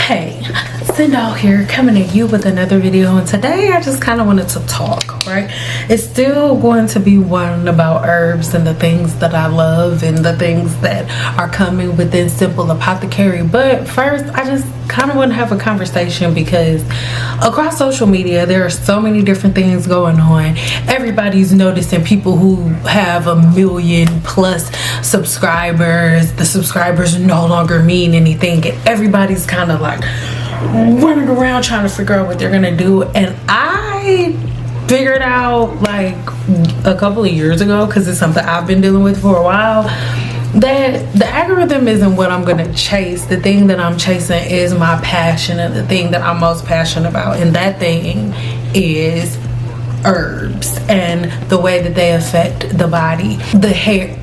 Hey, Cindy here, coming at you with another video, and today I just kind of wanted to talk, right? It's still going to be one about herbs and the things that I love and the things that are coming within Simple Apothecary, but first I just kind of want to have a conversation because across social media there are so many different things going on. Everybody's noticing people who have 1 million plus subscribers, the subscribers no longer mean anything, and everybody's kind of like running around trying to figure out what they're gonna do. And I figured out like a couple of years ago, because it's something I've been dealing with for a while, that the algorithm isn't what I'm gonna chase. The thing that I'm chasing is my passion, and the thing that I'm most passionate about, and that thing is herbs and the way that they affect the body, the hair,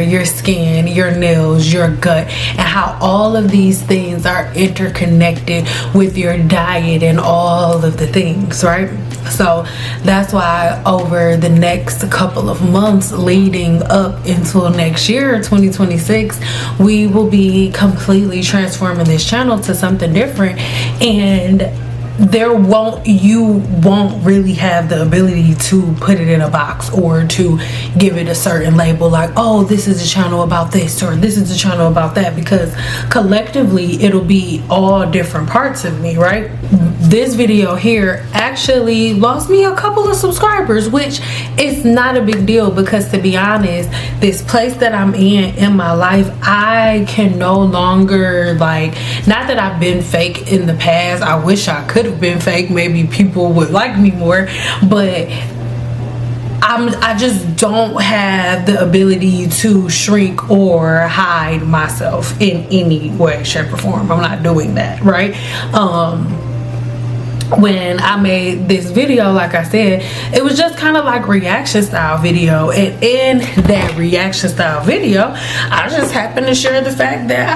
your skin, your nails, your gut, and how all of these things are interconnected with your diet and all of the things, right? So that's why over the next couple of months leading up until next year, 2026, we will be completely transforming this channel to something different. And you won't really have the ability to put it in a box or to give it a certain label like, oh, this is a channel about this or this is a channel about that, because collectively it'll be all different parts of me, right? This video here actually lost me a couple of subscribers, which is not a big deal, because to be honest, this place that I'm in my life, I can no longer, like, not that I've been fake in the past, I wish I could have been fake, maybe people would like me more, but I just don't have the ability to shrink or hide myself in any way, shape, or form. I'm not doing that, right? When I made this video, like I said, it was just kind of like reaction style video, and in that reaction style video I just happened to share the fact that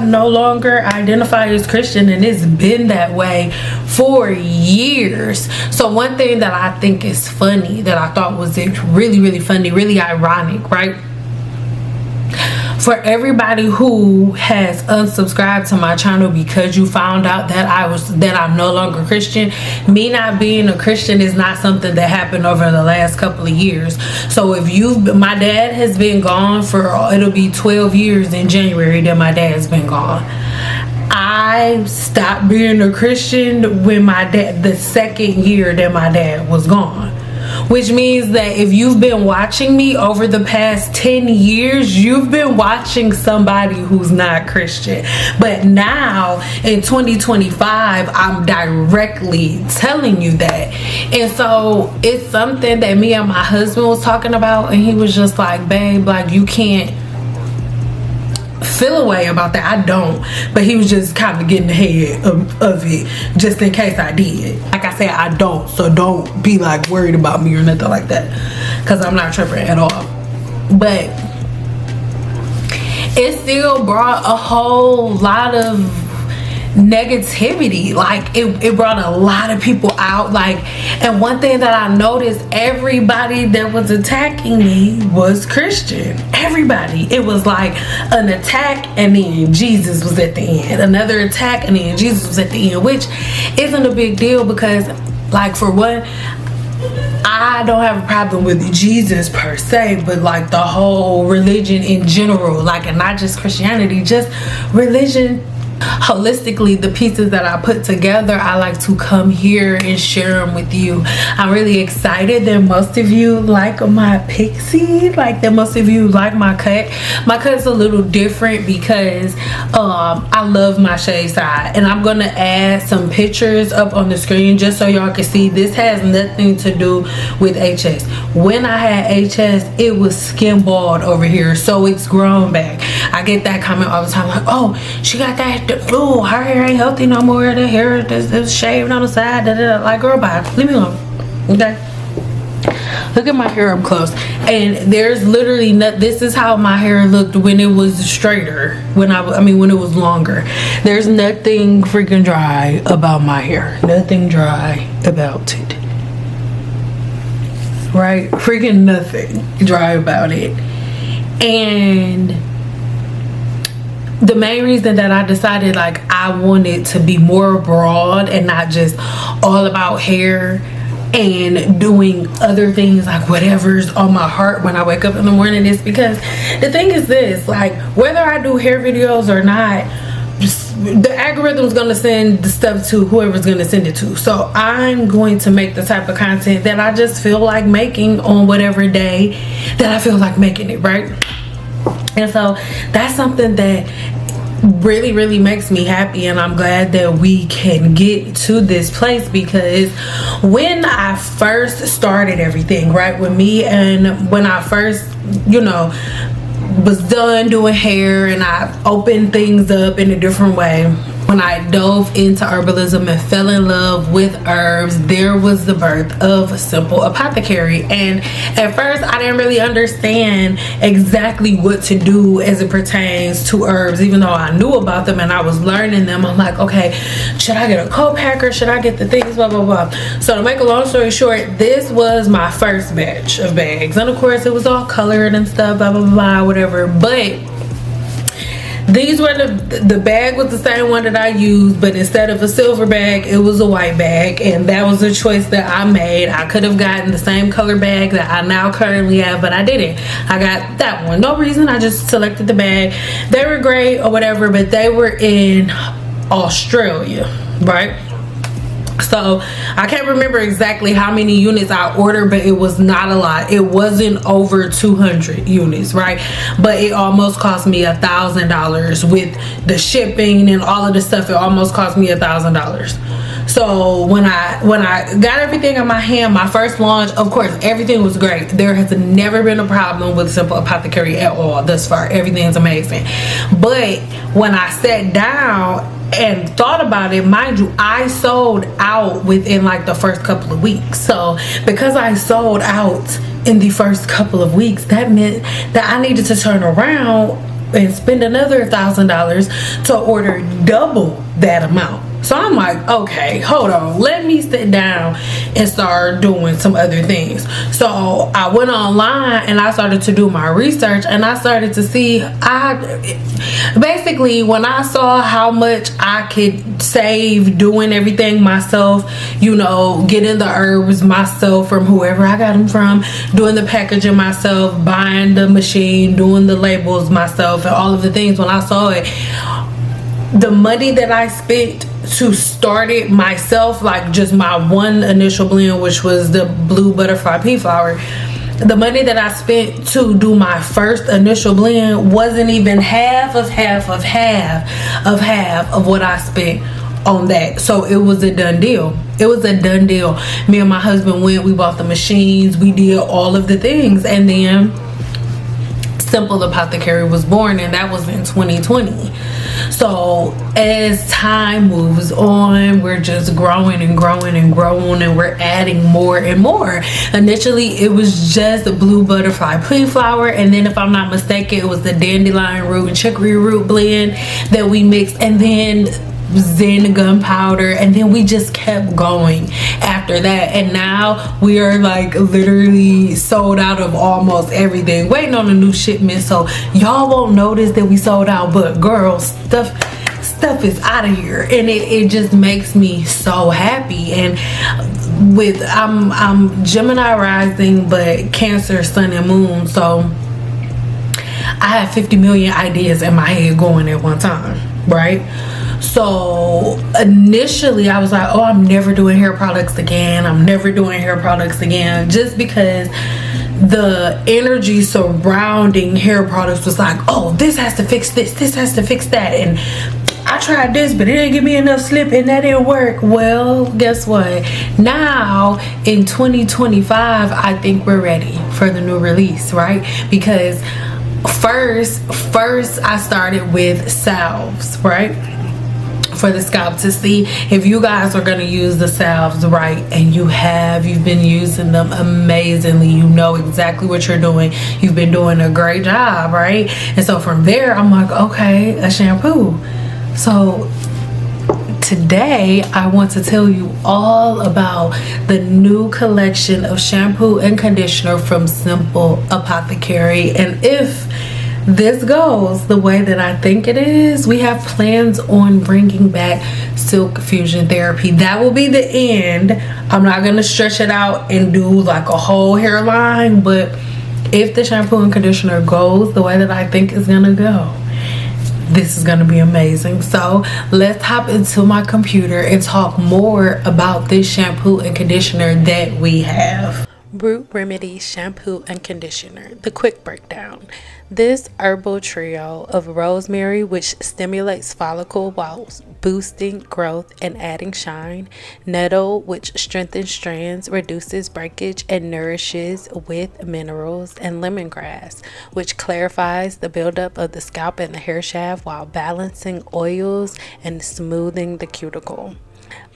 I no longer identify as Christian, and it's been that way for years. So one thing that I think is funny, that I thought was really funny, really ironic, right? For everybody who has unsubscribed to my channel because you found out that I'm no longer Christian, me not being a Christian is not something that happened over the last couple of years. So if my dad has been gone for, it'll be 12 years in January that my dad's been gone. I stopped being a Christian when the second year that my dad was gone. Which means that if you've been watching me over the past 10 years, you've been watching somebody who's not Christian. But now in 2025, I'm directly telling you that. And so it's something that me and my husband was talking about, and he was just like, babe, like, you can't feel a way about that. I don't, but he was just kind of getting ahead of it just in case I did. Like I said, I don't, so don't be like worried about me or nothing like that, because I'm not tripping at all. But it still brought a whole lot of negativity. Like it brought a lot of people out, like, and one thing that I noticed, everybody that was attacking me was Christian. Everybody. It was like an attack and then Jesus was at the end, another attack and then Jesus was at the end, which isn't a big deal, because, like, for one, I don't have a problem with Jesus per se, but like the whole religion in general, like, and not just Christianity, just religion holistically. The pieces that I put together, I like to come here and share them with you. I'm really excited that most of you like my pixie, like that most of you like my cut. My cut's a little different because I love my shade side, and I'm gonna add some pictures up on the screen just so y'all can see. This has nothing to do with HS. When I had HS, it was skin bald over here, so it's grown back. I get that comment all the time, like, oh, she got that, oh, her hair ain't healthy no more, the hair is shaved on the side, like, girl, bye, leave me alone, okay? Look at my hair up close, and there's literally this is how my hair looked when it was straighter, when it was longer. There's nothing freaking dry about my hair, nothing dry about it, right? Freaking nothing dry about it. And the main reason that I decided like I wanted to be more broad and not just all about hair and doing other things like whatever's on my heart when I wake up in the morning is because the thing is this, like whether I do hair videos or not, the algorithm's gonna send the stuff to whoever's gonna send it to. So I'm going to make the type of content that I just feel like making on whatever day that I feel like making it, right? And so that's something that really makes me happy, and I'm glad that we can get to this place, because when I first started everything, right, with me, and when I first, you know, was done doing hair and I opened things up in a different way, when I dove into herbalism and fell in love with herbs, there was the birth of Simple Apothecary. And at first I didn't really understand exactly what to do as it pertains to herbs, even though I knew about them and I was learning them. I'm like, okay, should I get a co-packer? Should I get the things, blah blah blah. So to make a long story short, this was my first batch of bags, and of course it was all colored and stuff, blah blah blah, whatever. But these were the bag was the same one that I used, but instead of a silver bag, it was a white bag, and that was a choice that I made. I could have gotten the same color bag that I now currently have, but I didn't. I got that one. No reason, I just selected the bag. They were great or whatever, but they were in Australia, right? So I can't remember exactly how many units I ordered, but it was not a lot. It wasn't over 200 units, right? But it almost cost me $1,000 with the shipping and all of the stuff. It almost cost me $1,000. So when I got everything in my hand, my first launch, of course everything was great. There has never been a problem with Simple Apothecary at all thus far. Everything's amazing. But when I sat down and thought about it, mind you, I sold out within like the first couple of weeks. So because I sold out in the first couple of weeks, that meant that I needed to turn around and spend another $1,000 to order double that amount. So I'm like, okay, hold on, let me sit down and start doing some other things. So I went online and I started to do my research, and I started to see, basically when I saw how much I could save doing everything myself, you know, getting the herbs myself from whoever I got them from, doing the packaging myself, buying the machine, doing the labels myself, and all of the things, when I saw it, the money that I spent to start it myself, like just my one initial blend, which was the blue butterfly pea flower, the money that I spent to do my first initial blend wasn't even half of what I spent on that. So it was a done deal. It was a done deal. Me and my husband went, we bought the machines, we did all of the things, and then Simple Apothecary was born, and that was in 2020. So as time moves on, we're just growing and growing and growing, and we're adding more and more. Initially it was just the blue butterfly pea flower, and then if I'm not mistaken, it was the dandelion root and chicory root blend that we mixed, and then Zen gunpowder, and then we just kept going after that, and now we are like literally sold out of almost everything, waiting on a new shipment. So y'all won't notice that we sold out, but girl, stuff is out of here, and it just makes me so happy. And with I'm Gemini rising, but Cancer sun and moon, so I have 50 million ideas in my head going at one time, right? So initially I was like, oh, I'm never doing hair products again, just because the energy surrounding hair products was like, oh, this has to fix this has to fix that, and I tried this but it didn't give me enough slip and that didn't work. Well, guess what, now in 2025 I think we're ready for the new release, right? Because first I started with salves, right, for the scalp, to see if you guys are going to use the salves right, and you've been using them amazingly, you know exactly what you're doing, you've been doing a great job, right? And so from there I'm like, okay, a shampoo. So today I want to tell you all about the new collection of shampoo and conditioner from Simple Apothecary. And if this goes the way that I think it is, we have plans on bringing back silk fusion therapy. That will be the end. I'm not gonna stretch it out and do like a whole hairline, but if the shampoo and conditioner goes the way that I think it's gonna go, this is gonna be amazing. So let's hop into my computer and talk more about this shampoo and conditioner that we have. Root Remedy shampoo and conditioner. The quick breakdown. This herbal trio of rosemary, which stimulates follicle while boosting growth and adding shine, nettle, which strengthens strands, reduces breakage and nourishes with minerals, and lemongrass, which clarifies the buildup of the scalp and the hair shaft while balancing oils and smoothing the cuticle.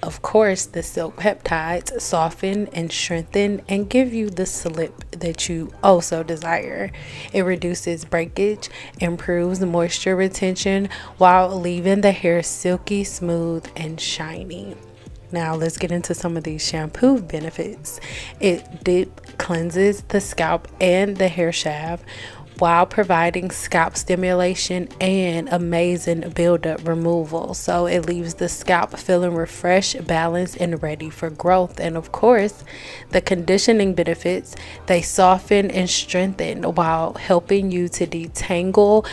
Of course, the silk peptides soften and strengthen and give you the slip that you also desire. It reduces breakage, improves moisture retention while leaving the hair silky, smooth, and shiny. Now let's get into some of these shampoo benefits. It deep cleanses the scalp and the hair shaft while providing scalp stimulation and amazing buildup removal. So it leaves the scalp feeling refreshed, balanced, and ready for growth. And of course, the conditioning benefits, they soften and strengthen while helping you to detangle,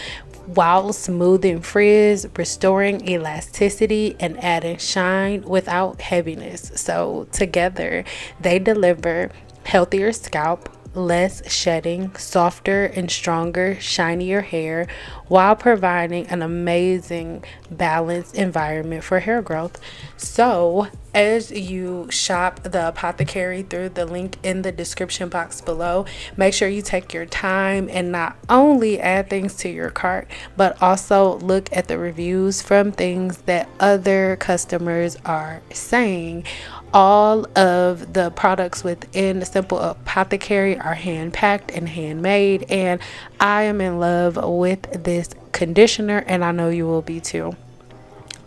while smoothing frizz, restoring elasticity, and adding shine without heaviness. So together, they deliver healthier scalp, less shedding, softer and stronger, shinier hair, while providing an amazing balanced environment for hair growth. So as you shop the Apothecary through the link in the description box below, make sure you take your time and not only add things to your cart, but also look at the reviews from things that other customers are saying. All of the products within the Simple Apothecary are hand packed and handmade, and I am in love with this conditioner, and I know you will be too.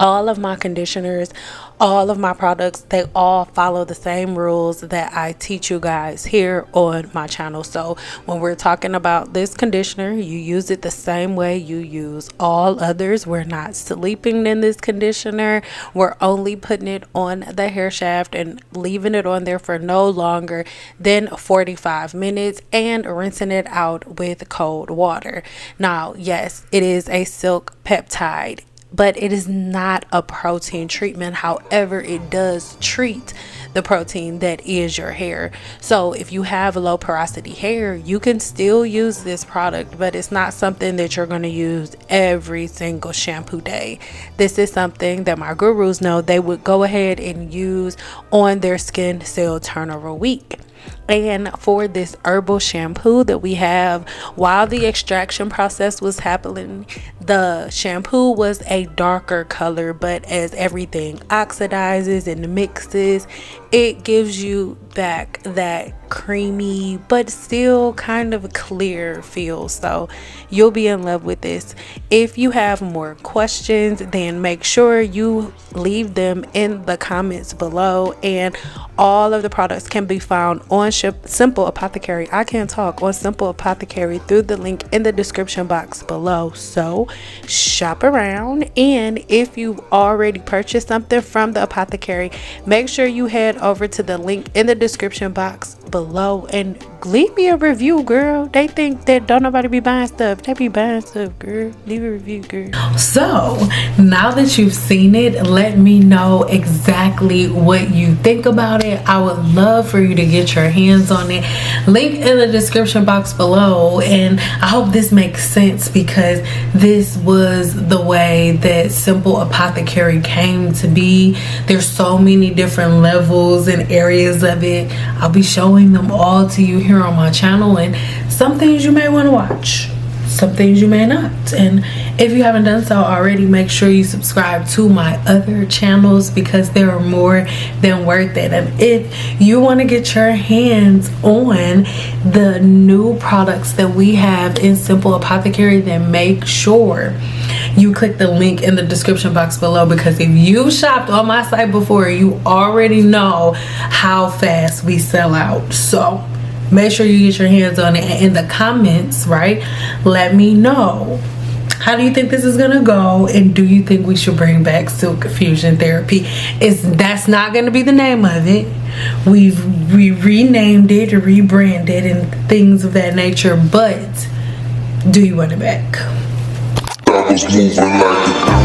All of my conditioners, all of my products, they all follow the same rules that I teach you guys here on my channel. So when we're talking about this conditioner, you use it the same way you use all others. We're not sleeping in this conditioner. We're only putting it on the hair shaft and leaving it on there for no longer than 45 minutes and rinsing it out with cold water. Now, yes, it is a silk peptide, but it is not a protein treatment. However, it does treat the protein that is your hair. So if you have low porosity hair, you can still use this product, but it's not something that you're going to use every single shampoo day. This is something that my gurus know they would go ahead and use on their skin cell turnover week. And for this herbal shampoo that we have, while the extraction process was happening, the shampoo was a darker color, but as everything oxidizes and mixes, it gives you back that creamy but still kind of clear feel. So you'll be in love with this. If you have more questions, then make sure you leave them in the comments below, and all of the products can be found on Simple Apothecary. I can't talk, on Simple Apothecary through the link in the description box below. So shop around, and if you've already purchased something from the Apothecary, make sure you head over to the link in the description box below and leave me a review, girl. They think that don't nobody be buying stuff. They be buying stuff, girl. Leave a review, girl. So now that you've seen it, let me know exactly what you think about it. I would love for you to get your hands on it. Link in the description box below. And I hope this makes sense, because this was the way that Simple Apothecary came to be. There's so many different levels and areas of it. I'll be showing them all to you here on my channel, and some things you may want to watch, some things you may not. And if you haven't done so already, make sure you subscribe to my other channels, because they are more than worth it. And if you want to get your hands on the new products that we have in Simple Apothecary, then make sure you click the link in the description box below, because if you shopped on my site before, you already know how fast we sell out. So make sure you get your hands on it. And in the comments, right, let me know, how do you think this is gonna go, and do you think we should bring back silk fusion therapy? That's not gonna be the name of it. We renamed it or rebranded and things of that nature, but do you want it back? I was moving like